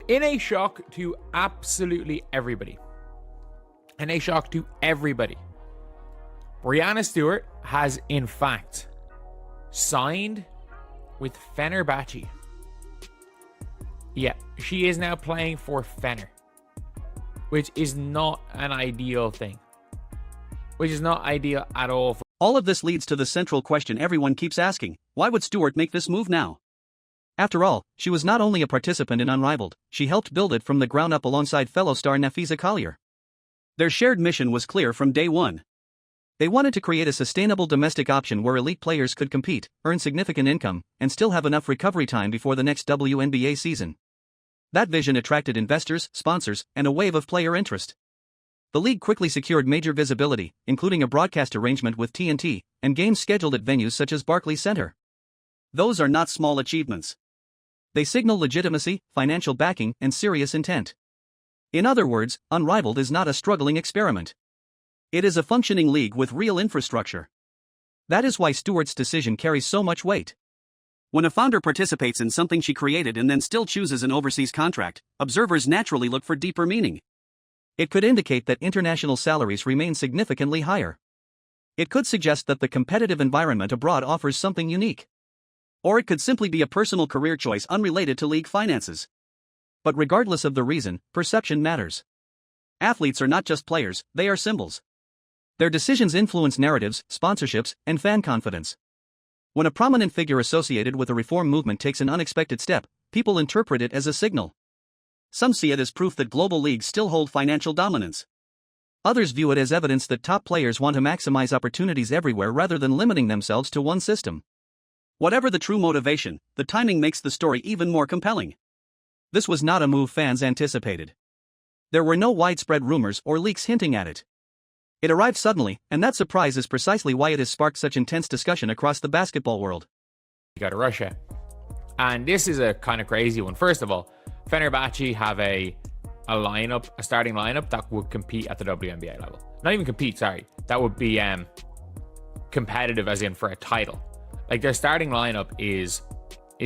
In a shock to absolutely everybody, Breanna Stewart has in fact signed with Fenerbahce. Yeah, she is now playing for Fener, which is not an ideal thing. Which is not ideal at all. All of this leads to the central question everyone keeps asking: why would Stewart make this move now? After all, she was not only a participant in Unrivaled, she helped build it from the ground up alongside fellow star Nafisa Collier. Their shared mission was clear from day one. They wanted to create a sustainable domestic option where elite players could compete, earn significant income, and still have enough recovery time before the next WNBA season. That vision attracted investors, sponsors, and a wave of player interest. The league quickly secured major visibility, including a broadcast arrangement with TNT, and games scheduled at venues such as Barclays Center. Those are not small achievements. They signal legitimacy, financial backing, and serious intent. In other words, Unrivaled is not a struggling experiment. It is a functioning league with real infrastructure. That is why Stewart's decision carries so much weight. When a founder participates in something she created and then still chooses an overseas contract, observers naturally look for deeper meaning. It could indicate that international salaries remain significantly higher. It could suggest that the competitive environment abroad offers something unique. Or it could simply be a personal career choice unrelated to league finances. But regardless of the reason, perception matters. Athletes are not just players, they are symbols. Their decisions influence narratives, sponsorships, and fan confidence. When a prominent figure associated with a reform movement takes an unexpected step, people interpret it as a signal. Some see it as proof that global leagues still hold financial dominance. Others view it as evidence that top players want to maximize opportunities everywhere rather than limiting themselves to one system. Whatever the true motivation, the timing makes the story even more compelling. This was not a move fans anticipated. There were no widespread rumors or leaks hinting at it. It arrived suddenly, and that surprise is precisely why it has sparked such intense discussion across the basketball world. You go to Russia. And this is a kind of crazy one. First of all, Fenerbahce have a starting lineup that would compete at the WNBA level. Not even compete, sorry. That would be competitive as in for a title. Like their starting lineup is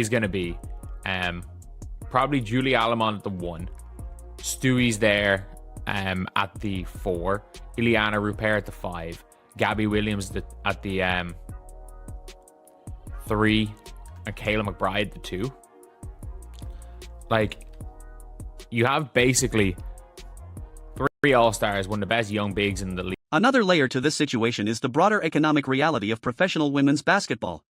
going to be probably Julie Alamon at the 1. Stewie's there at the 4. Ileana Rupert at the 5. Gabby Williams at the 3. And Kayla McBride at the 2. Like, you have basically 3 all-stars, one of the best young bigs in the league. Another layer to this situation is the broader economic reality of professional women's basketball.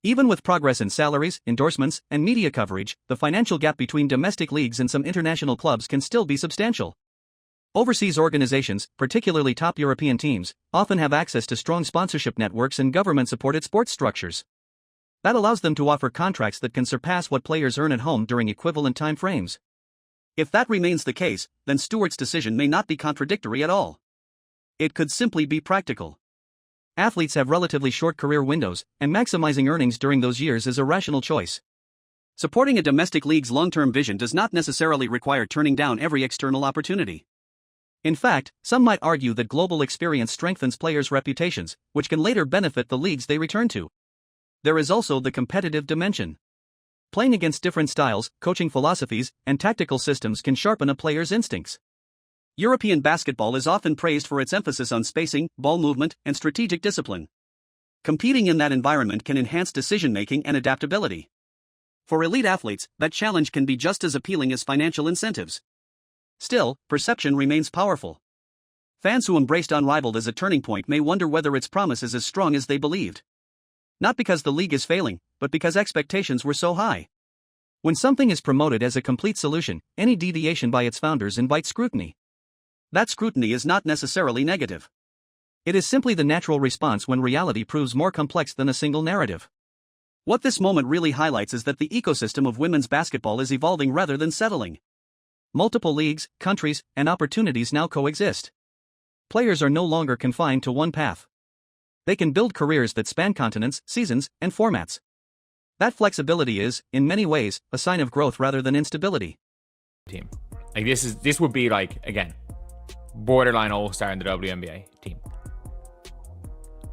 Even with progress in salaries, endorsements, and media coverage, the financial gap between domestic leagues and some international clubs can still be substantial. Overseas organizations, particularly top European teams, often have access to strong sponsorship networks and government-supported sports structures. That allows them to offer contracts that can surpass what players earn at home during equivalent time frames. If that remains the case, then Stewart's decision may not be contradictory at all. It could simply be practical. Athletes have relatively short career windows, and maximizing earnings during those years is a rational choice. Supporting a domestic league's long-term vision does not necessarily require turning down every external opportunity. In fact, some might argue that global experience strengthens players' reputations, which can later benefit the leagues they return to. There is also the competitive dimension. Playing against different styles, coaching philosophies, and tactical systems can sharpen a player's instincts. European basketball is often praised for its emphasis on spacing, ball movement, and strategic discipline. Competing in that environment can enhance decision-making and adaptability. For elite athletes, that challenge can be just as appealing as financial incentives. Still, perception remains powerful. Fans who embraced Unrivaled as a turning point may wonder whether its promise is as strong as they believed. Not because the league is failing, but because expectations were so high. When something is promoted as a complete solution, any deviation by its founders invites scrutiny. That scrutiny is not necessarily negative. It is simply the natural response when reality proves more complex than a single narrative. What this moment really highlights is that the ecosystem of women's basketball is evolving rather than settling. Multiple leagues, countries, and opportunities now coexist. Players are no longer confined to one path. They can build careers that span continents, seasons, and formats. That flexibility is, in many ways, a sign of growth rather than instability. Team. Like this would be like, again, borderline all-star in the WNBA team.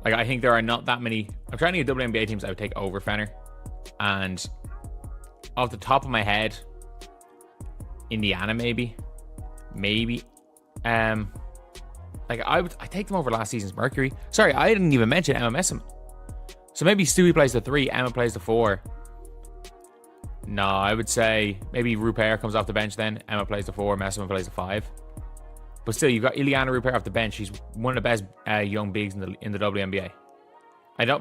Like, I think there are not that many. I'm trying to get WNBA teams I would take over Fener. And off the top of my head, Indiana, maybe. Like I take them over last season's Mercury. Sorry, I didn't even mention Emma Messam. So maybe Stewie plays the 3, Emma plays the 4. No, I would say maybe Rupert comes off the bench then. Emma plays the 4, Messam plays the 5. But still, you've got Ileana Rupert off the bench. She's one of the best young bigs in the WNBA.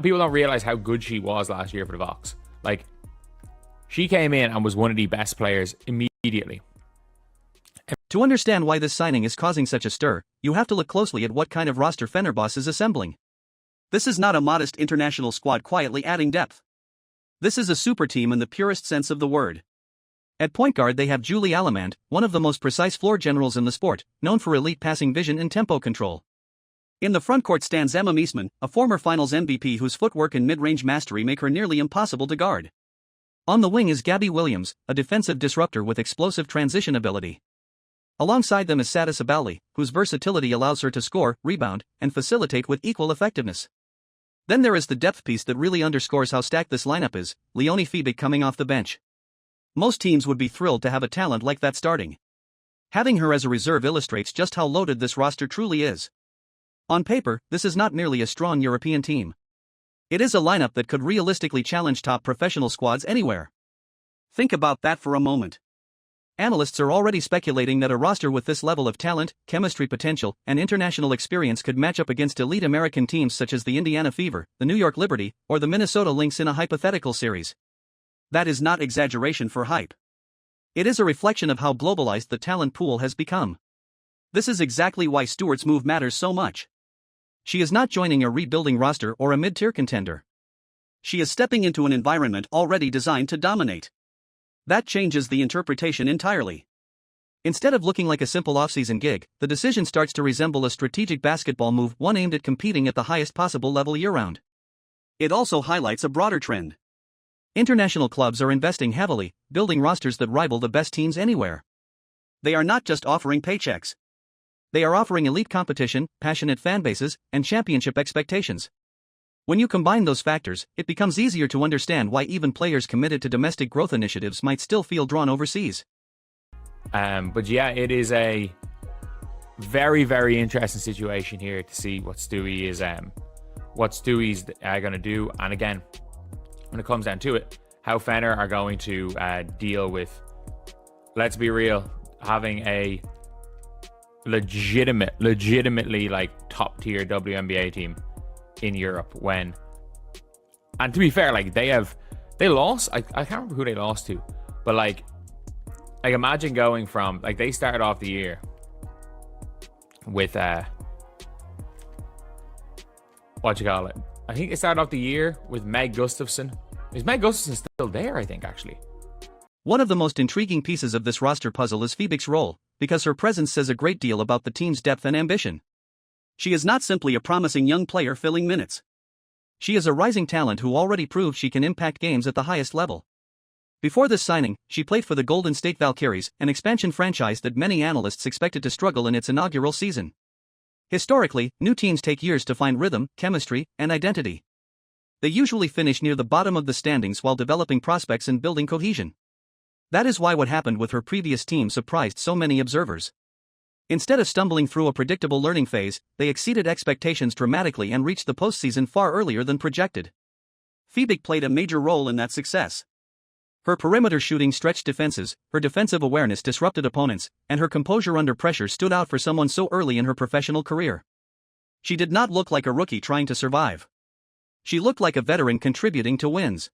People don't realize how good she was last year for the Vox. Like, she came in and was one of the best players immediately. To understand why this signing is causing such a stir, you have to look closely at what kind of roster Fenerbahce is assembling. This is not a modest international squad quietly adding depth. This is a super team in the purest sense of the word. At point guard they have Julie Alamand, one of the most precise floor generals in the sport, known for elite passing vision and tempo control. In the frontcourt stands Emma Meesman, a former finals MVP whose footwork and mid-range mastery make her nearly impossible to guard. On the wing is Gabby Williams, a defensive disruptor with explosive transition ability. Alongside them is Sadis Abali, whose versatility allows her to score, rebound, and facilitate with equal effectiveness. Then there is the depth piece that really underscores how stacked this lineup is, Leonie Fiebig coming off the bench. Most teams would be thrilled to have a talent like that starting. Having her as a reserve illustrates just how loaded this roster truly is. On paper, this is not merely a strong European team. It is a lineup that could realistically challenge top professional squads anywhere. Think about that for a moment. Analysts are already speculating that a roster with this level of talent, chemistry potential, and international experience could match up against elite American teams such as the Indiana Fever, the New York Liberty, or the Minnesota Lynx in a hypothetical series. That is not exaggeration for hype. It is a reflection of how globalized the talent pool has become. This is exactly why Stewart's move matters so much. She is not joining a rebuilding roster or a mid-tier contender. She is stepping into an environment already designed to dominate. That changes the interpretation entirely. Instead of looking like a simple offseason gig, the decision starts to resemble a strategic basketball move, one aimed at competing at the highest possible level year-round. It also highlights a broader trend. International clubs are investing heavily, building rosters that rival the best teams anywhere. They are not just offering paychecks. They are offering elite competition, passionate fanbases, and championship expectations. When you combine those factors, it becomes easier to understand why even players committed to domestic growth initiatives might still feel drawn overseas. But yeah, it is a very, very interesting situation here to see what Stewie's going to do. And again, when it comes down to it, how Fener are going to deal with, let's be real, having a legitimately like top tier WNBA team in Europe when, and to be fair, like they lost, I can't remember who they lost to, but like imagine going from, like, they started off the year with what you call it, I think they started off the year with Meg Gustafson. Is Meg Gustafson still there? I think actually. One of the most intriguing pieces of this roster puzzle is Fiebig's role, because her presence says a great deal about the team's depth and ambition. She is not simply a promising young player filling minutes. She is a rising talent who already proved she can impact games at the highest level. Before this signing, she played for the Golden State Valkyries, an expansion franchise that many analysts expected to struggle in its inaugural season. Historically, new teams take years to find rhythm, chemistry, and identity. They usually finish near the bottom of the standings while developing prospects and building cohesion. That is why what happened with her previous team surprised so many observers. Instead of stumbling through a predictable learning phase, they exceeded expectations dramatically and reached the postseason far earlier than projected. Fiebig played a major role in that success. Her perimeter shooting stretched defenses, her defensive awareness disrupted opponents, and her composure under pressure stood out for someone so early in her professional career. She did not look like a rookie trying to survive. She looked like a veteran contributing to wins.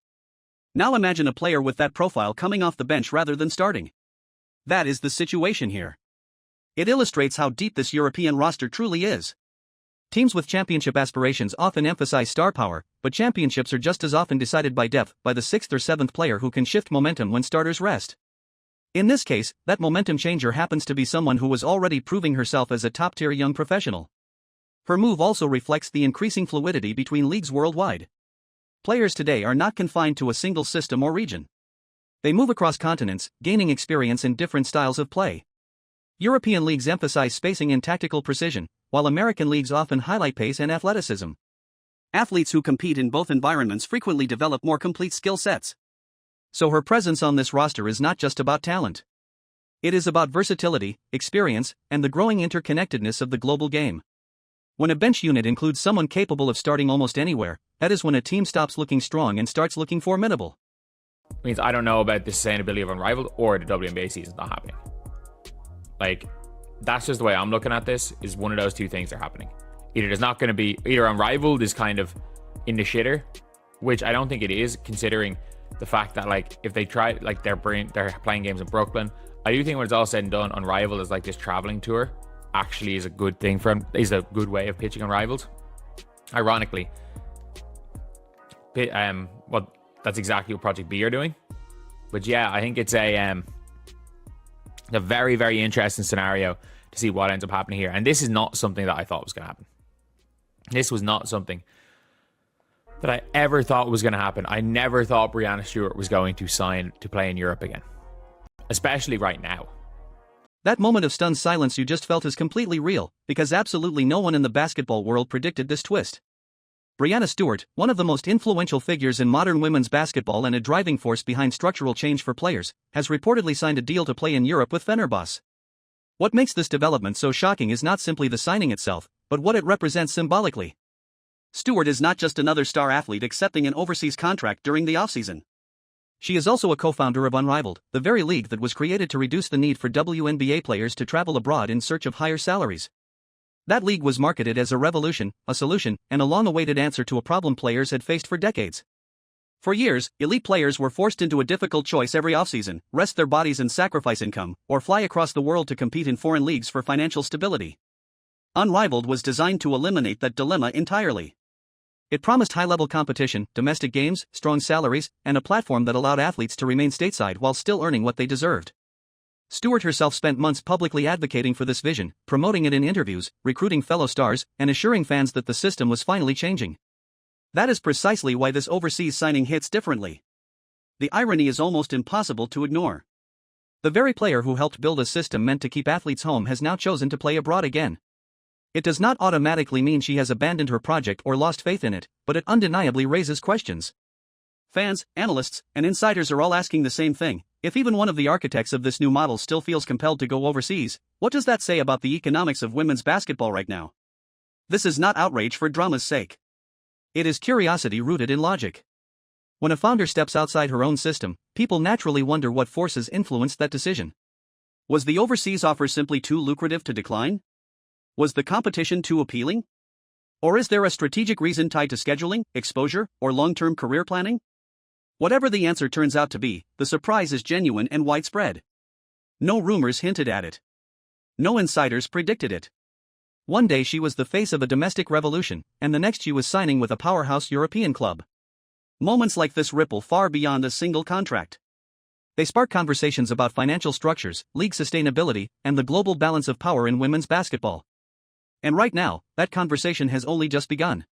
Now imagine a player with that profile coming off the bench rather than starting. That is the situation here. It illustrates how deep this European roster truly is. Teams with championship aspirations often emphasize star power, but championships are just as often decided by depth, by the 6th or 7th player who can shift momentum when starters rest. In this case, that momentum changer happens to be someone who was already proving herself as a top-tier young professional. Her move also reflects the increasing fluidity between leagues worldwide. Players today are not confined to a single system or region. They move across continents, gaining experience in different styles of play. European leagues emphasize spacing and tactical precision, while American leagues often highlight pace and athleticism. Athletes who compete in both environments frequently develop more complete skill sets. So her presence on this roster is not just about talent. It is about versatility, experience, and the growing interconnectedness of the global game. When a bench unit includes someone capable of starting almost anywhere, that is when a team stops looking strong and starts looking formidable. Means I don't know about the sustainability of Unrivaled or the WNBA season's not happening. Like, that's just the way I'm looking at this, is one of those two things are happening. Either there's not going to be, either Unrivaled is kind of in the shitter, which I don't think it is, considering the fact that, like, if they try, like, they're playing games in Brooklyn. I do think when it's all said and done, Unrivaled is like this traveling tour actually is a good thing for him, is a good way of pitching Unrivaled. Ironically, well, that's exactly what Project B are doing. But yeah, I think it's a very, very interesting scenario to see what ends up happening here. And this is not something that I thought was going to happen. This was not something that I ever thought was going to happen. I never thought Breanna Stewart was going to sign to play in Europe again, especially right now. That moment of stunned silence you just felt is completely real, because absolutely no one in the basketball world predicted this twist. Breanna Stewart, one of the most influential figures in modern women's basketball and a driving force behind structural change for players, has reportedly signed a deal to play in Europe with Fenerbahce. What makes this development so shocking is not simply the signing itself, but what it represents symbolically. Stewart is not just another star athlete accepting an overseas contract during the offseason. She is also a co-founder of Unrivaled, the very league that was created to reduce the need for WNBA players to travel abroad in search of higher salaries. That league was marketed as a revolution, a solution, and a long-awaited answer to a problem players had faced for decades. For years, elite players were forced into a difficult choice every offseason: rest their bodies and sacrifice income, or fly across the world to compete in foreign leagues for financial stability. Unrivaled was designed to eliminate that dilemma entirely. It promised high-level competition, domestic games, strong salaries, and a platform that allowed athletes to remain stateside while still earning what they deserved. Stewart herself spent months publicly advocating for this vision, promoting it in interviews, recruiting fellow stars, and assuring fans that the system was finally changing. That is precisely why this overseas signing hits differently. The irony is almost impossible to ignore. The very player who helped build a system meant to keep athletes home has now chosen to play abroad again. It does not automatically mean she has abandoned her project or lost faith in it, but it undeniably raises questions. Fans, analysts, and insiders are all asking the same thing: if even one of the architects of this new model still feels compelled to go overseas, what does that say about the economics of women's basketball right now? This is not outrage for drama's sake. It is curiosity rooted in logic. When a founder steps outside her own system, people naturally wonder what forces influenced that decision. Was the overseas offer simply too lucrative to decline? Was the competition too appealing? Or is there a strategic reason tied to scheduling, exposure, or long-term career planning? Whatever the answer turns out to be, the surprise is genuine and widespread. No rumors hinted at it. No insiders predicted it. One day she was the face of a domestic revolution, and the next she was signing with a powerhouse European club. Moments like this ripple far beyond a single contract. They spark conversations about financial structures, league sustainability, and the global balance of power in women's basketball. And right now, that conversation has only just begun.